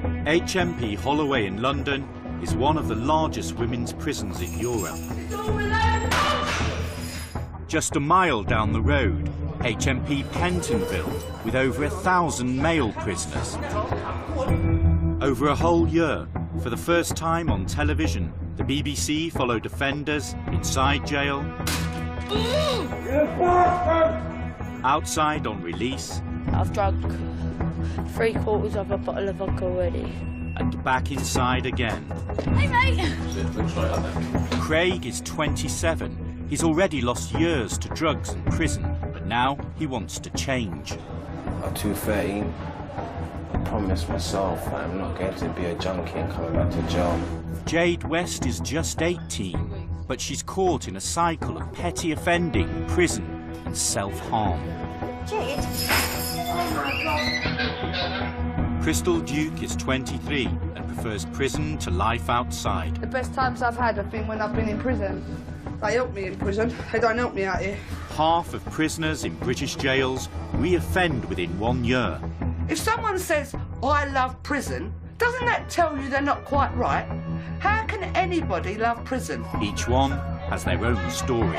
HMP Holloway in London is one of the largest women's prisons in Europe. Just a mile down the road, HMP Pentonville, with over 1,000 male prisoners. Over a whole year, for the first time on television, the BBC followed offenders inside jail, outside on release, I've drunk 3/4 of a bottle of vodka already. and back inside again. Hey, mate! Craig is 27. He's already lost years to drugs and prison, but now he wants to change. At 2:13, I promised myself I'm not going to be a junkie and coming back to jail. Jade West is just 18, but she's caught in a cycle of petty offending, prison and self-harm. Jade? Oh my God. Crystal Duke is 23 and prefers prison to life outside. The best times I've had have been when I've been in prison. They help me in prison, they don't help me out here. Half of prisoners in British jails re-offend within 1 year. If someone says, I love prison, doesn't that tell you they're not quite right? How can anybody love prison? Each one has their own story.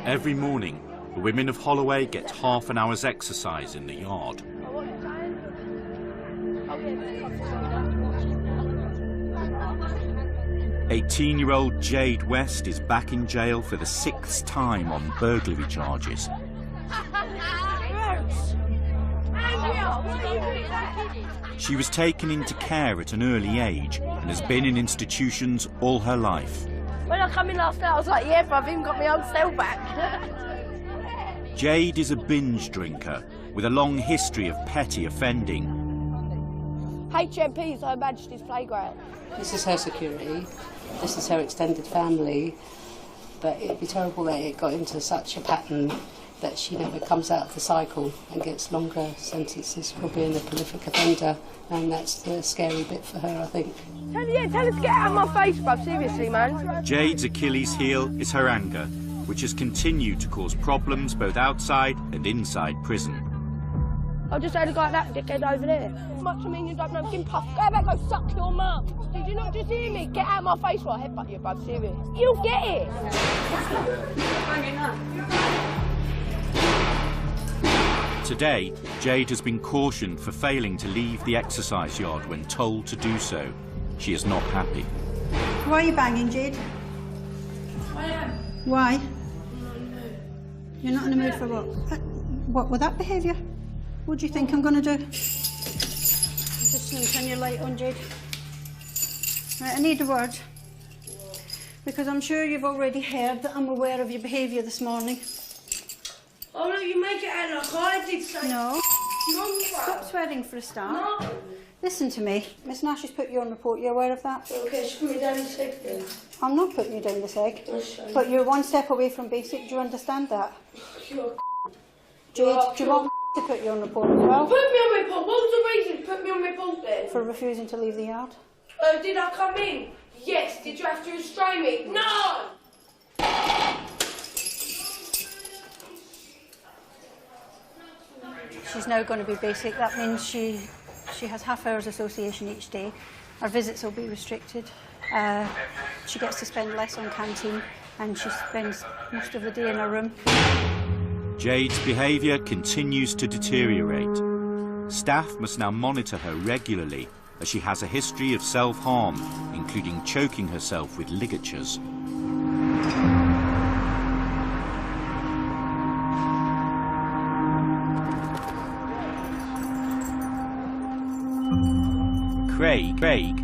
Every morning, the women of Holloway get half an hour's exercise in the yard. 18-year-old Jade West is back in jail for the 6th time on burglary charges. She was taken into care at an early age and has been in institutions all her life. When I come in last night, I was like, yeah, but I've even got my own cell back. Jade is a binge drinker with a long history of petty offending. HMP is Her Majesty's Playground. This is her security, this is her extended family, but it'd be terrible that it got into such a pattern that she never comes out of the cycle and gets longer sentences for being a prolific offender, and that's the scary bit for her, I think. Tell her to get out of my face, bruv, seriously, man. Jade's Achilles heel is her anger, which has continued to cause problems both outside and inside prison. I'll just say the guy that dickhead over there. Much I mean you don't know, fucking puff. Go back, go suck your mum. Did you not just hear me? Get out of my face while I headbutt you, bruv, serious. You'll get it. Today, Jade has been cautioned for failing to leave the exercise yard when told to do so. She is not happy. Why are you banging, Jade? I am. Why? You're not in the mood for what? What with that behaviour? What do you think I'm going to do? Just going to turn your light on, Jade. Right, I need a word. Because I'm sure you've already heard that I'm aware of your behaviour this morning. Oh no, you make it out like I did say. No. No, Stop swearing for a start. No. Listen to me. Miss Nash has put you on report. You're aware of that? Okay, she put me down the seg then. I'm not putting you down the seg. But you're one step away from basic. Do you understand that? You're Jade, do you want to put you on report as well? Put me on report. What was the reason to put me on report then? For refusing to leave the yard? Did I come in? Yes. Did you have to restrain me? No! She's now going to be basic. That means she has half hours association each day. Her visits will be restricted. She gets to spend less on canteen and she spends most of the day in her room. Jade's behaviour continues to deteriorate. Staff must now monitor her regularly as she has a history of self-harm, including choking herself with ligatures. Craig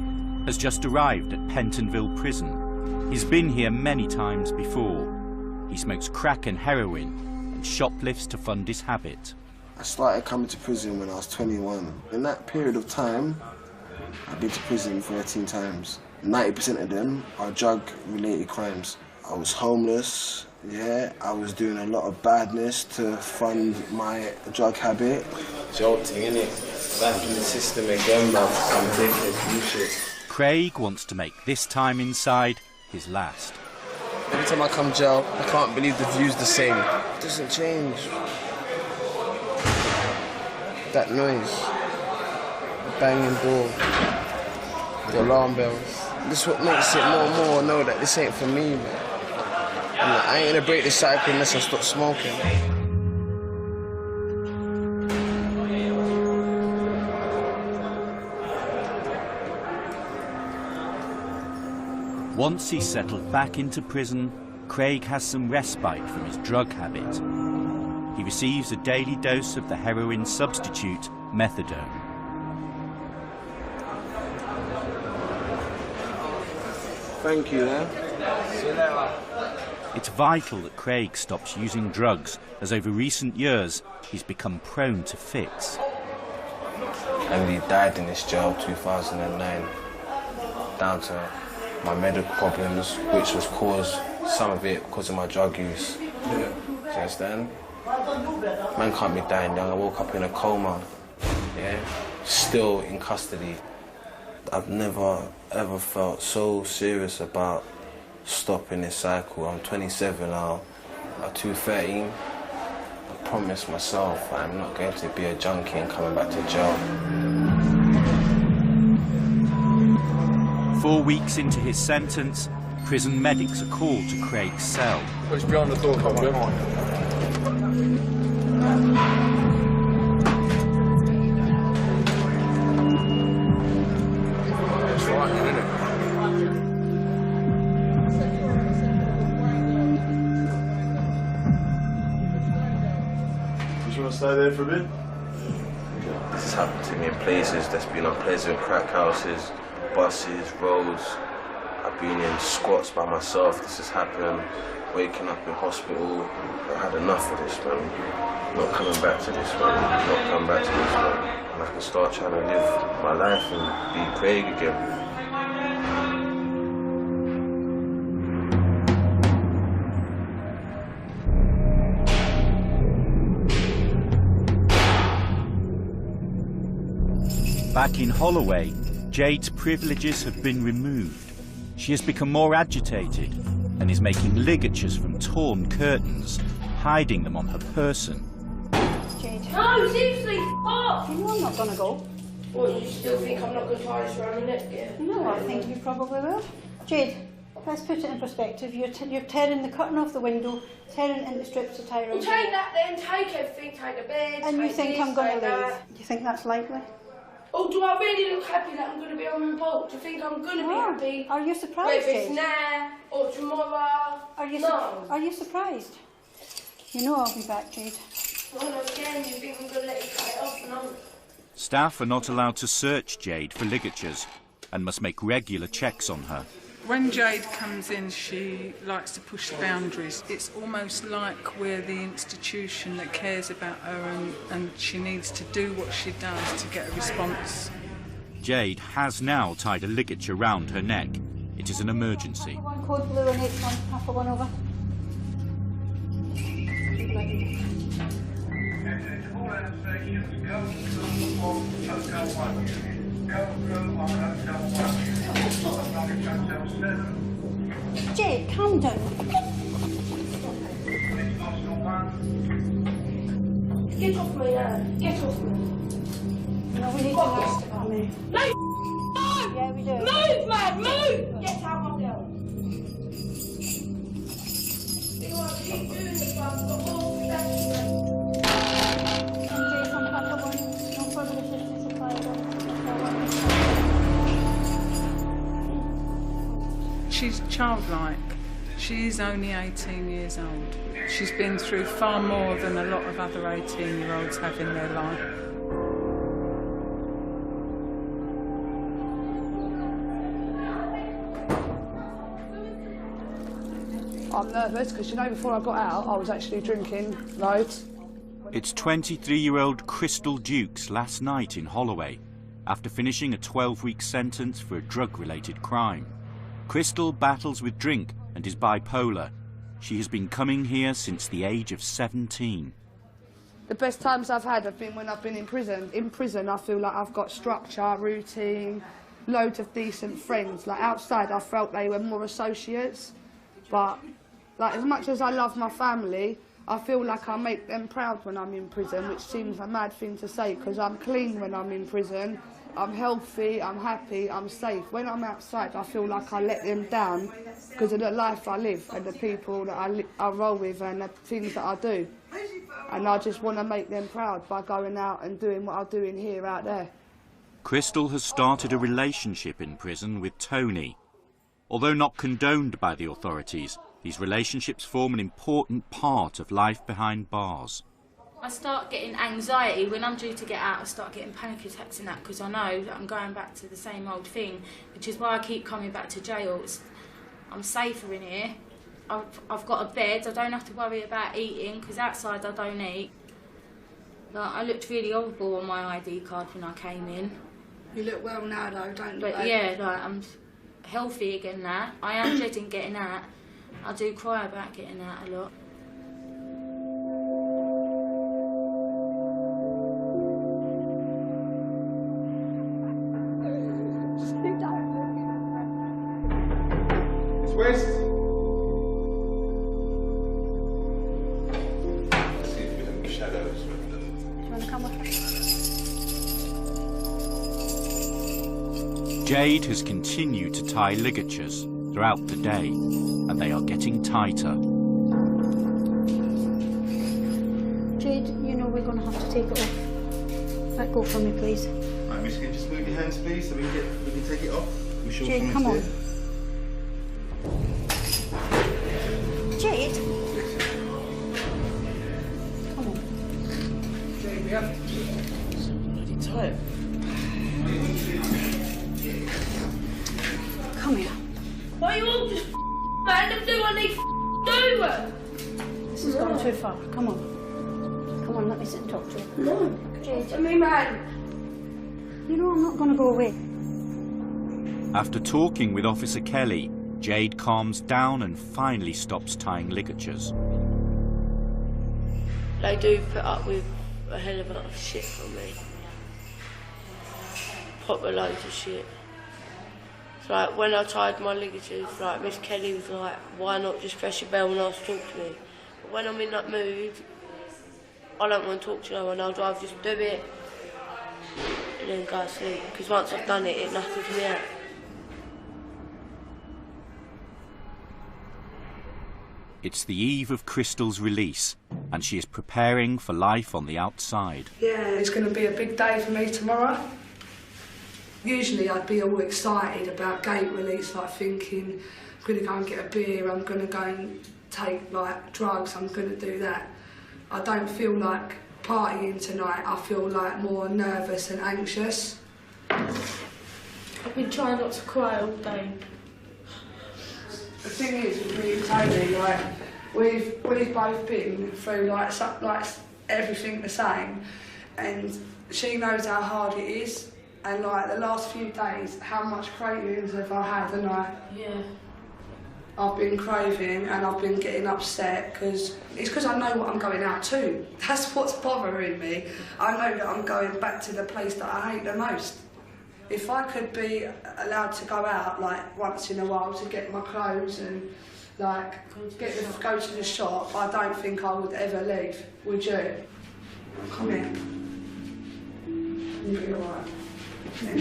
has just arrived at Pentonville Prison. He's been here many times before. He smokes crack and heroin and shoplifts to fund his habit. I started coming to prison when I was 21. In that period of time, I've been to prison 13 times. 90% of them are drug-related crimes. I was homeless, yeah, I was doing a lot of badness to fund my drug habit. Jolting, innit? Back in the system again, man. Some ridiculous bullshit. Craig wants to make this time inside his last. Every time I come jail, I can't believe the view's the same. It doesn't change. That noise, the banging door, the alarm bells. This is what makes it more and more know that this ain't for me, man. And I ain't gonna break the cycle unless I stop smoking. Once he's settled back into prison, Craig has some respite from his drug habit. He receives a daily dose of the heroin substitute, methadone. Thank you, man. See you later. It's vital that Craig stops using drugs, as over recent years he's become prone to fits. And he died in this jail 2009, down to my medical problems, which was caused, some of it because of my drug use. Do you understand? Man can't be dying young. I woke up in a coma, yeah, still in custody. I've never ever felt so serious about stopping this cycle. I'm 27 now. At 213, I promised myself I'm not going to be a junkie and coming back to jail. 4 weeks into his sentence, prison medics are called to Craig's cell. It's behind the door, come on. It's frightening, isn't it? You just want to stay there for a bit? This has happened to me in places that's been unpleasant, crack houses, buses, roads. I've been in squats by myself. This has happened. Waking up in hospital. I had enough of this, man. Not coming back to this, man. Not coming back to this, man. And I can start trying to live my life and be Craig again. Back in Holloway, Jade's privileges have been removed. She has become more agitated and is making ligatures from torn curtains, hiding them on her person. Jade. No, seriously, off! You know I'm not going to go. What, you still think I'm not going to tie this around my neck, yeah? No, I think you probably will. Jade, let's put it in perspective. You're tearing the curtain off the window, tearing it into strips to tie around. Well, take that then, take everything, take the bed, And you take think this, I'm going take to leave? that. Do you think that's likely? Oh, do I really look happy that I'm going to be on report? Do you think I'm going to be happy? Are you surprised, Whether it's Jade? now or tomorrow? Are you no. Are you surprised? You know I'll be back, Jade. Well, again, you think I'm going to let you cut it off and I'm... Staff are not allowed to search Jade for ligatures and must make regular checks on her. When Jade comes in, she likes to push the boundaries. It's almost like we're the institution that cares about her and she needs to do what she does to get a response. Jade has now tied a ligature round her neck. It is an emergency. One code blue and H1, half a one over. Jade, calm down. Get off me now. Get off me. No, we need to rest it on me. No, Yeah, we do. move, man, move! Get out of my cell. You know what, keep doing this, man. I've got more protection. Jade, from half a one, no further assistance supplied. She's childlike. She is only 18 years old. She's been through far more than a lot of other 18-year-olds have in their life. I'm nervous because, you know, before I got out, I was actually drinking loads. It's 23-year-old Crystal Dukes last night in Holloway, after finishing a 12-week sentence for a drug-related crime. Crystal battles with drink and is bipolar. She has been coming here since the age of 17. The best times I've had have been when I've been in prison. In prison, I feel like I've got structure, routine, loads of decent friends. Like outside, I felt they were more associates. But like as much as I love my family, I feel like I make them proud when I'm in prison, which seems a mad thing to say because I'm clean when I'm in prison. I'm healthy, I'm happy, I'm safe. When I'm outside, I feel like I let them down because of the life I live and the people that I roll with and the things that I do. And I just want to make them proud by going out and doing what I'm doing here out there. Crystal has started a relationship in prison with Tony. Although not condoned by the authorities, these relationships form an important part of life behind bars. I start getting anxiety when I'm due to get out. I start getting panic attacks and that because I know that I'm going back to the same old thing, which is why I keep coming back to jail. I'm safer in here. I've got a bed. I don't have to worry about eating because outside I don't eat. Like, I looked really horrible on my ID card when I came in. You look well now though, don't you? But yeah, like, I'm healthy again now. I am dreading getting out. I do cry about getting out a lot. It's West. Let's see if we have any shadows. Do you want to come with us? Jade has continued to tie ligatures throughout the day, and they are getting tighter. Jade, you know we're going to have to take it off. Let go from me, please. Right, Miss, can you just move your hands, please, so we can take it off? We sure Jade, come on. Jade? Come on. Jade, we have to. It's bloody tight. Come here. Why you all just man and do what they do? This has gone too far. Come on. Come on, let me sit and talk to you. No. Jade. To me, man. You know I'm not going to go away. After talking with Officer Kelly, Jade calms down and finally stops tying ligatures. They do put up with a hell of a lot of shit from me. Proper loads of shit. So like when I tied my ligatures, like Miss Kelly was like, why not just press your bell and ask to talk to me? But when I'm in that mood, I don't want to talk to no one. I'd rather just do it and then go to sleep. Because once I've done it, it knuckles me out. It's the eve of Crystal's release, and she is preparing for life on the outside. Yeah, it's going to be a big day for me tomorrow. Usually I'd be all excited about gate release, like thinking, I'm going to go and get a beer, I'm going to go and take like drugs, I'm going to do that. I don't feel like partying tonight, I feel like more nervous and anxious. I've been trying not to cry all day. The thing is with me and Tony, like, we've both been through like everything the same, and she knows how hard it is. And like the last few days, how much cravings have I had, and I've been craving and I've been getting upset because I know what I'm going out to. That's what's bothering me. I know that I'm going back to the place that I hate the most. If I could be allowed to go out like once in a while to get my clothes and like go to the shop, I don't think I would ever leave. Would you? Come here. You'll be alright. Yeah.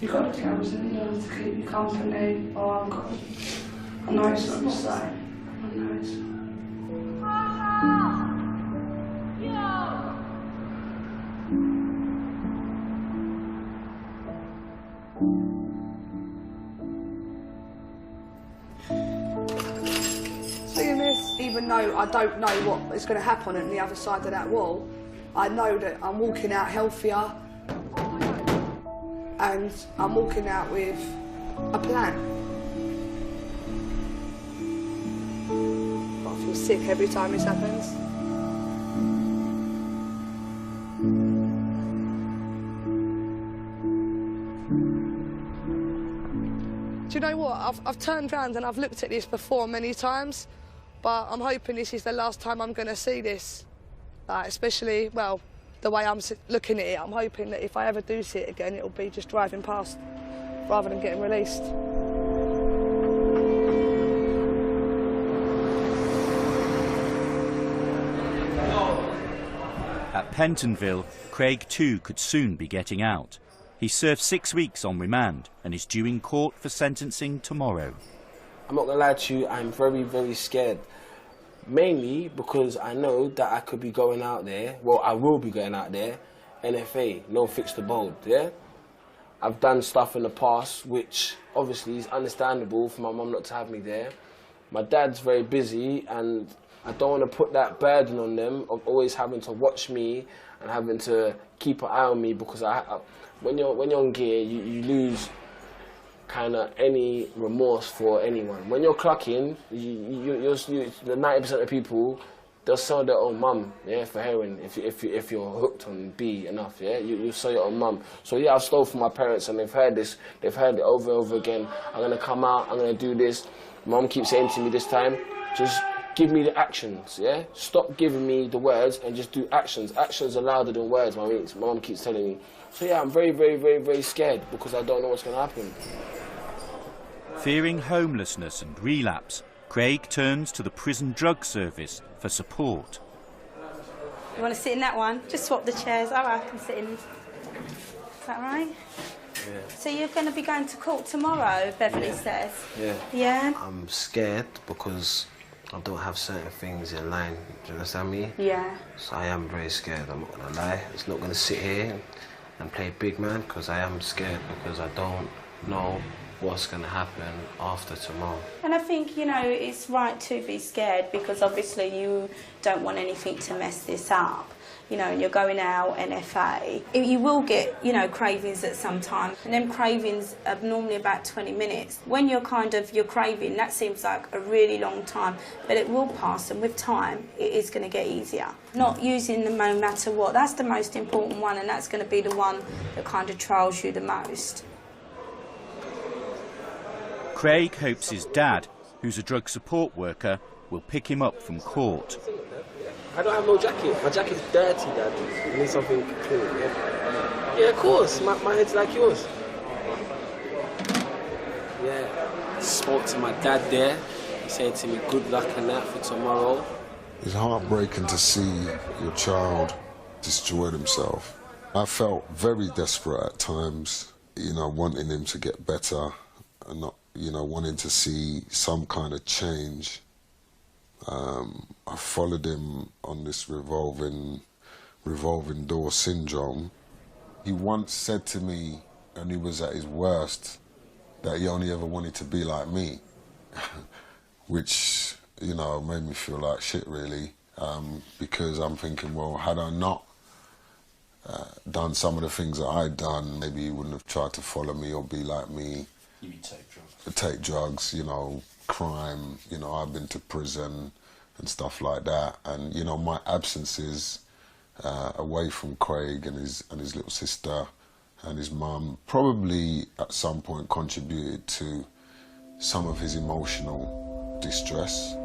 You've got to girls in the to keep you company. Oh, I've got. I know it's not the same. I know it's. Seeing this, even though I don't know what is going to happen on the other side of that wall, I know that I'm walking out healthier and I'm walking out with a plan. But I feel sick every time this happens. Do you know what? I've turned around and I've looked at this before many times, but I'm hoping this is the last time I'm going to see this. Like, especially, well, the way I'm looking at it, I'm hoping that if I ever do see it again, it'll be just driving past rather than getting released. At Pentonville, Craig too could soon be getting out. He served 6 weeks on remand and is due in court for sentencing tomorrow. I'm not gonna lie to you, I'm very, very scared. Mainly because I know that I could be going out there, well, I will be going out there, NFA, no fixed abode, yeah? I've done stuff in the past which obviously is understandable for my mum not to have me there. My dad's very busy and I don't want to put that burden on them of always having to watch me and having to keep an eye on me, because when you're on gear, you lose kind of any remorse for anyone. When you're clucking, the 90% of people, they'll sell their own mum, yeah, for heroin. If you're hooked on B enough, yeah, you sell your own mum. So yeah, I've stole from my parents and they've heard this. They've heard it over and over again. I'm gonna come out. I'm gonna do this. Mum keeps saying to me this time, just give me the actions, yeah? Stop giving me the words and just do actions. Actions are louder than words, my mum keeps telling me. So yeah, I'm very, very, very, very scared because I don't know what's going to happen. Fearing homelessness and relapse, Craig turns to the prison drug service for support. You want to sit in that one? Just swap the chairs. Oh, I can sit in. Is that right? Yeah. So you're going to be going to court tomorrow, Beverly says? Yeah. Yeah? I'm scared because I don't have certain things in line. Do you understand me? Yeah. So I am very scared, I'm not going to lie. It's not going to sit here and play big man because I am scared because I don't know what's going to happen after tomorrow. And I think, you know, it's right to be scared because obviously you don't want anything to mess this up. You know, and you're going out, NFA. You will get, you know, cravings at some time. And them cravings are normally about 20 minutes. When you're craving, that seems like a really long time, but it will pass, and with time, it is going to get easier. Not using them no matter what. That's the most important one, and that's going to be the one that kind of trials you the most. Craig hopes his dad, who's a drug support worker, will pick him up from court. I don't have no jacket. My jacket's dirty, Dad. You need something clean, yeah? Yeah, of course. My head's like yours. Yeah. Spoke to my dad there. He said to me, good luck and that for tomorrow. It's heartbreaking to see your child destroy himself. I felt very desperate at times, you know, wanting him to get better and not, you know, wanting to see some kind of change. I followed him on this revolving door syndrome. He once said to me, when he was at his worst, that he only ever wanted to be like me, which, you know, made me feel like shit, really, because I'm thinking, well, had I not done some of the things that I'd done, maybe he wouldn't have tried to follow me or be like me. You mean take drugs? Take drugs, you know, crime, you know, I've been to prison and stuff like that, and you know, my absences away from Craig and his little sister and his mum probably at some point contributed to some of his emotional distress.